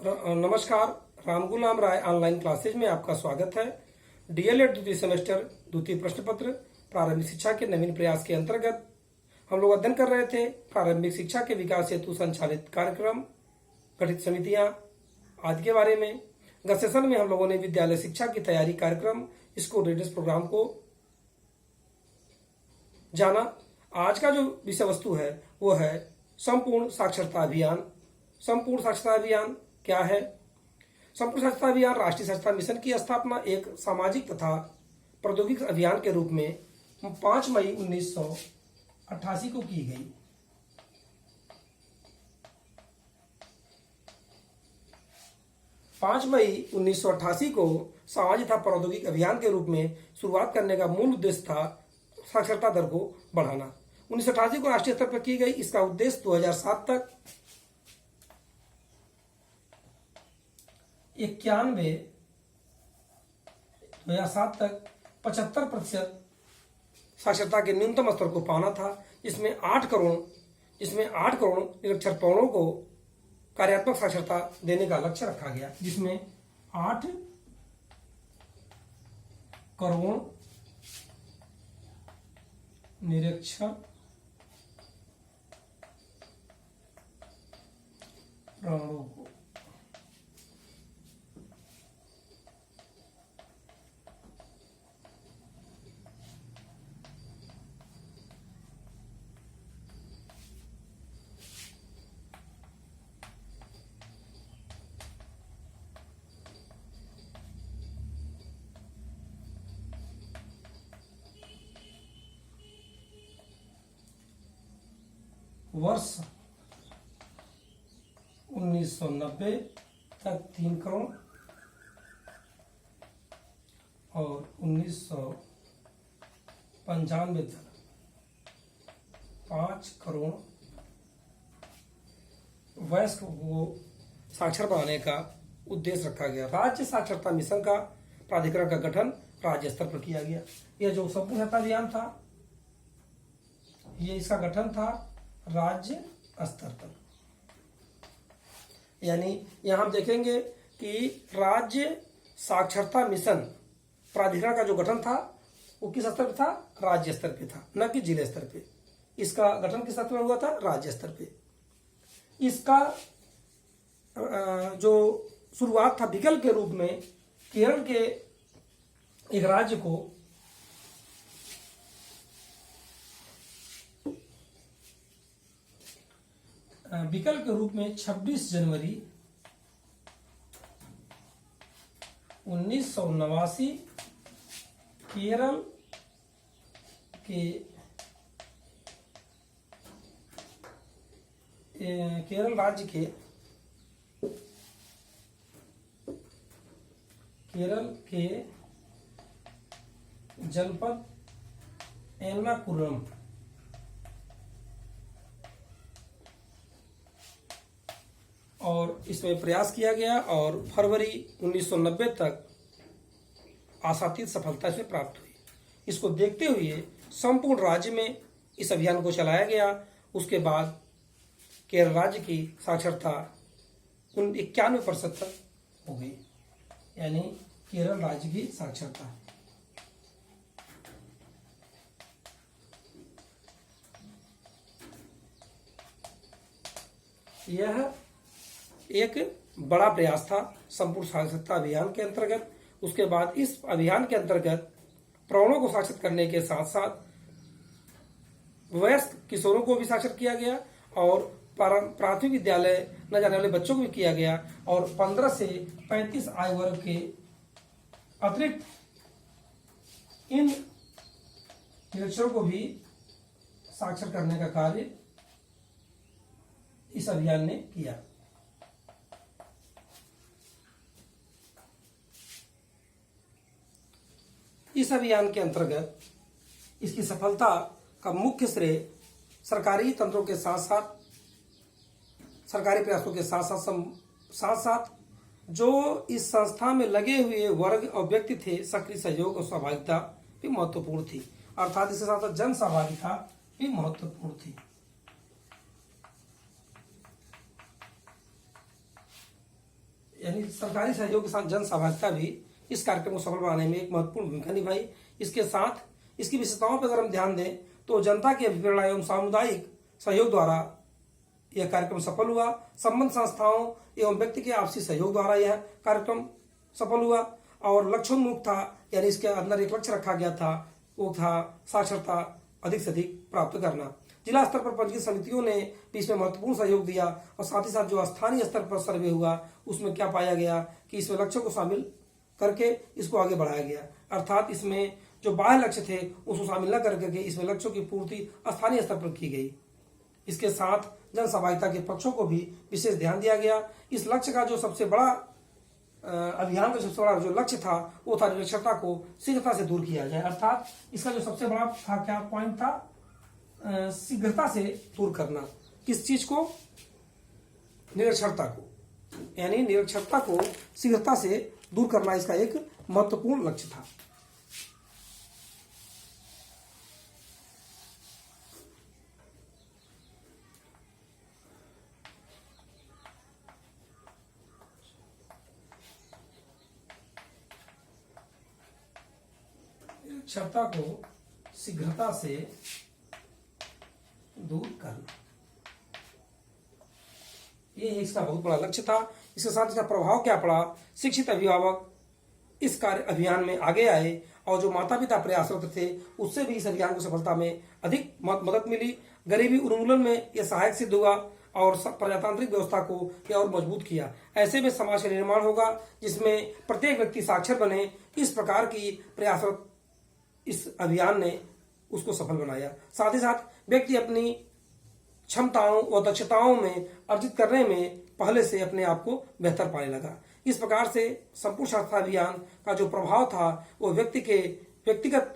नमस्कार। रामगुलाम राय online classes में आपका स्वागत है। डीएलएड द्वितीय सेमेस्टर द्वितीय प्रश्न पत्र प्रारंभिक शिक्षा के नवीन प्रयास के अंतर्गत हम लोग अध्ययन कर रहे थे प्रारंभिक शिक्षा के विकास हेतु संचालित कार्यक्रम, गठित समितियां आदि के बारे में। गत सेशन में हम लोगों ने विद्यालय शिक्षा की तैयारी कार्यक्रम, स्कूल रेडियस प्रोग्राम को जाना। आज का जो विषय वस्तु है वो है संपूर्ण साक्षरता अभियान। संपूर्ण साक्षरता अभियान क्या है? संपूर्ण साक्षरता अभियान राष्ट्रीय साक्षरता मिशन की स्थापना एक सामाजिक तथा प्रौद्योगिकी अभियान के रूप में 5 मई 1988 को की गई। पाँच मई 1988 को सामाजिक तथा प्रौद्योगिकी अभियान के रूप में शुरुआत करने का मूल उद्देश्य था साक्षरता दर को बढ़ाना। 1988 को राष्ट्रीय स्तर पर की गई। इसका उद्देश्य 2007 तक 75% साक्षरता के न्यूनतम स्तर को पाना था, जिसमें 8 करोड़ निरक्षर को कार्यात्मक साक्षरता देने का लक्ष्य रखा गया, जिसमें 8 करोड़ निरक्षर को वर्ष 1990 तक 3 करोड़ और 1995 तक 5 करोड़ वयस्क को साक्षर बनाने का उद्देश्य रखा गया। राज्य साक्षरता मिशन का प्राधिकरण का गठन राज्य स्तर पर किया गया। यह जो संपूर्ण साक्षरता अभियान था, ये इसका गठन था राज्य स्तर पर। यानी यहां हम देखेंगे कि राज्य साक्षरता मिशन प्राधिकरण का जो गठन था वो किस स्तर पे था? राज्य स्तर पे था, न कि जिले स्तर पे। इसका गठन किस स्तर पर हुआ था? राज्य स्तर पे। इसका जो शुरुआत था विकल्प के रूप में केरल के एक राज्य को विकल्प के रूप में 26 जनवरी 1989 केरल राज्य के जनपद एर्नाकुलम और इसमें प्रयास किया गया और फरवरी 1990 तक आशातीत सफलता इसमें प्राप्त हुई। इसको देखते हुए संपूर्ण राज्य में इस अभियान को चलाया गया। उसके बाद केरल राज्य की साक्षरता 91% तक हो गई, यानी केरल राज्य की साक्षरता। यह एक बड़ा प्रयास था संपूर्ण साक्षरता अभियान के अंतर्गत। उसके बाद इस अभियान के अंतर्गत प्रौढ़ों को साक्षर करने के साथ साथ वयस्क किशोरों को भी साक्षर किया गया और प्राथमिक विद्यालय न जाने वाले बच्चों को भी किया गया और 15 से 35 आयु वर्ग के अतिरिक्त इन निरक्षरों को भी साक्षर करने का कार्य इस अभियान ने किया। इस अभियान के अंतर्गत इसकी सफलता का मुख्य श्रेय सरकारी तंत्रों के साथ प्रयासों के साथ साथ जो इस संस्था में लगे हुए वर्ग और व्यक्ति थे, सक्रिय सहयोग और सहभागिता भी महत्वपूर्ण थी। अर्थात इसके साथ साथ जन सहभागिता भी महत्वपूर्ण थी। यानी सरकारी सहयोग के साथ जन सहभागिता भी इस कार्यक्रम को सफल बनाने में एक महत्वपूर्ण भूमिका निभाई। इसके साथ इसकी विशेषताओं पर अगर हम ध्यान दें तो जनता की अभिप्रेरणा एवं सामुदायिक सहयोग द्वारा यह कार्यक्रम सफल हुआ। संबंध संस्थाओं एवं व्यक्ति के आपसी सहयोग द्वारा यह कार्यक्रम सफल हुआ और लक्ष्योन्मुख था, यानी इसके अंदर एक लक्ष्य रखा गया था, वो था साक्षरता अधिक से अधिक प्राप्त करना। जिला स्तर पर पंजीकृत समितियों ने भी इसमें महत्वपूर्ण सहयोग दिया और साथ ही साथ जो स्थानीय स्तर पर सर्वे हुआ उसमें क्या पाया गया कि इसमें लक्ष्यों को शामिल करके इसको आगे बढ़ाया गया, अर्थात इसमें जो बाह्य लक्ष्य थे उसको शामिल न करके इसमें लक्ष्यों की पूर्ति स्थानीय स्तर पर की गई। इसके साथ जन सहभागिता के पक्षों को भी विशेष ध्यान दिया गया। इस लक्ष्य का जो सबसे बड़ा अभियान का सबसे बड़ा जो लक्ष्य था वो था निरक्षरता को शीघ्रता से दूर किया जाए, अर्थात इसका जो सबसे बड़ा था क्या पॉइंट था, शीघ्रता से दूर करना। किस चीज को? निरक्षरता को, यानी निरक्षरता को शीघ्रता से दूर करना इसका एक महत्वपूर्ण लक्ष्य था। निरक्षरता को शीघ्रता से दूर करना, ये इसका बहुत बड़ा लक्ष्य था। इसके साथ इसका प्रभाव क्या पड़ा? शिक्षित अभिभावक इस कार्य अभियान में आगे आए और जो माता पिता प्रयासरत थे उससे भी इस अभियान को सफलता में अधिक मदद मिली। गरीबी उन्मूलन में यह सहायक सिद्ध हुआ और प्रजातांत्रिक व्यवस्था को यह और मजबूत किया। ऐसे में समाज का निर्माण होगा जिसमें प्रत्येक व्यक्ति साक्षर बने। इस प्रकार की प्रयासरत इस अभियान ने उसको सफल बनाया। साथ ही साथ व्यक्ति अपनी क्षमताओं व दक्षताओं में अर्जित करने में पहले से अपने आप को बेहतर पाने लगा। इस प्रकार से संपूर्ण साक्षरता अभियान का जो प्रभाव था वो व्यक्ति के व्यक्तिगत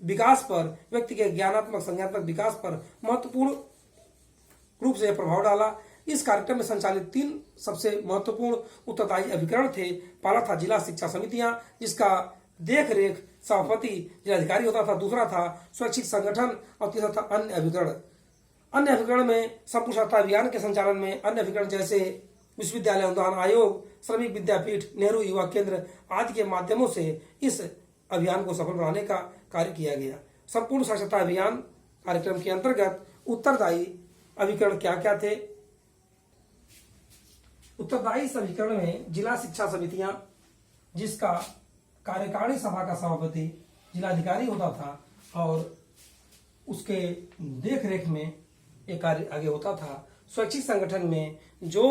विकास पर, व्यक्ति के ज्ञानात्मक संज्ञानात्मक विकास पर महत्वपूर्ण रूप से प्रभाव डाला। इस कार्यक्रम में संचालित 3 सबसे महत्वपूर्ण उत्तरदायी अभिकरण थे। पहला था जिला शिक्षा समितियां, जिसका देख रेख सभापति जिलाधिकारी होता था। दूसरा था स्वैच्छिक संगठन और तीसरा था अन्य अभिकरण। अन्य अभिकरण में संपूर्ण साक्षरता अभियान के संचालन में अन्य अभिकरण जैसे विश्वविद्यालय अनुदान आयोग, श्रमिक विद्यापीठ, नेहरू युवा केंद्र आदि के माध्यमों से इस अभियान को सफल बनाने का कार्य किया गया। संपूर्ण साक्षरता अभियान कार्यक्रम के अंतर्गत उत्तरदायी अभिकरण क्या क्या थे? उत्तरदायी अभिकरण में जिला शिक्षा समितियां, जिसका कार्यकारिणी सभा का सभापति जिलाधिकारी होता था और उसके देख रेख में एक कार्य आगे होता था। स्वैच्छिक संगठन में जो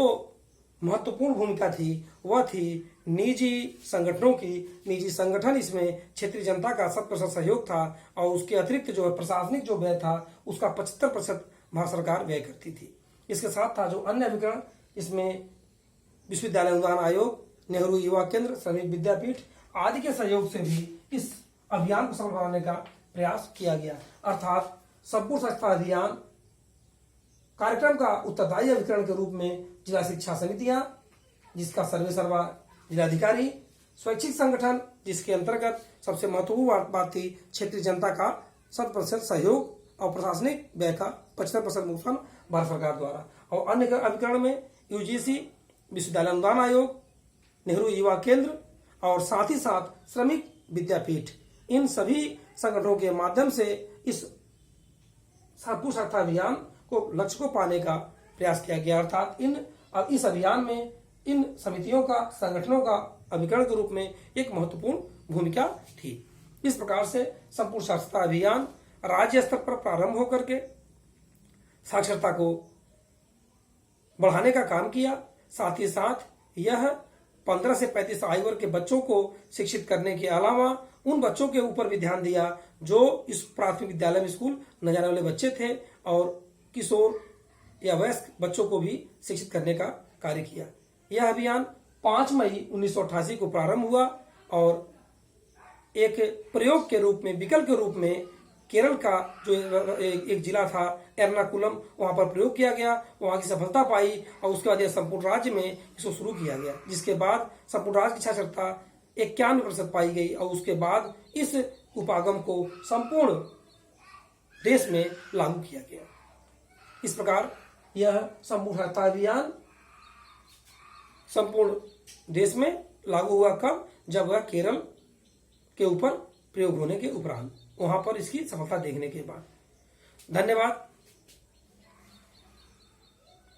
महत्वपूर्ण भूमिका थी वह थी निजी संगठनों की। निजी संगठन इसमें क्षेत्रीय जनता का 100% सहयोग था और उसके अतिरिक्त जो प्रशासनिक जो व्यय था उसका 75% भारत सरकार व्यय करती थी। इसके साथ था जो अन्य अभिकरण, इसमें विश्वविद्यालय अनुदान आयोग, नेहरू युवा केंद्र, श्रमिक विद्यापीठ आदि के सहयोग से भी इस अभियान को सफल बनाने का प्रयास किया गया। अर्थात संपूर्ण साक्षरता अभियान कार्यक्रम का उत्तरदायी अभिकरण के रूप में जिला शिक्षा समितियां, जिसका सर्वे सर्वा जिलाधिकारी, स्वैच्छिक संगठन जिसके अंतर्गत सबसे महत्वपूर्ण बात थी क्षेत्रीय जनता का 100% सहयोग और प्रशासनिक व्यय का 75% भुगतान भारत सरकार द्वारा। और अन्य अभिकरण में यूजीसी, विश्वविद्यालय अनुदान आयोग, नेहरू युवा केंद्र और साथ ही साथ श्रमिक विद्यापीठ, इन सभी संगठनों के माध्यम से इस संपूर्ण साक्षरता अभियान को लक्ष्य को पाने का प्रयास किया गया। अर्थात इस अभियान में इन समितियों का, संगठनों का अभिकरण के रूप में एक महत्वपूर्ण भूमिका थी। इस प्रकार से संपूर्ण साक्षरता अभियान राज्य स्तर पर प्रारंभ होकर के साक्षरता को बढ़ाने का काम किया। साथ ही साथ यह 15 से 35 आयु वर्ग के बच्चों को शिक्षित करने के अलावा उन बच्चों के ऊपर भी ध्यान दिया जो इस प्राथमिक विद्यालय में स्कूल न जाने वाले बच्चे थे और किशोर या वयस्क बच्चों को भी शिक्षित करने का कार्य किया। यह अभियान 5 मई 1988 को प्रारंभ हुआ और एक प्रयोग के रूप में, विकल्प के रूप में केरल का जो एक जिला था एर्नाकुलम, वहां पर प्रयोग किया गया, वहां की सफलता पाई और उसके बाद यह संपूर्ण राज्य में इसको शुरू किया गया, जिसके बाद संपूर्ण राज्य की साक्षरता 91% पाई गई और उसके बाद इस उपागम को संपूर्ण देश में लागू किया गया। इस प्रकार यह संपूर्ण साक्षरता अभियान संपूर्ण देश में लागू हुआ कब? जब वह केरल के ऊपर प्रयोग होने के उपरांत, वहां पर इसकी सफलता देखने के बाद। धन्यवाद।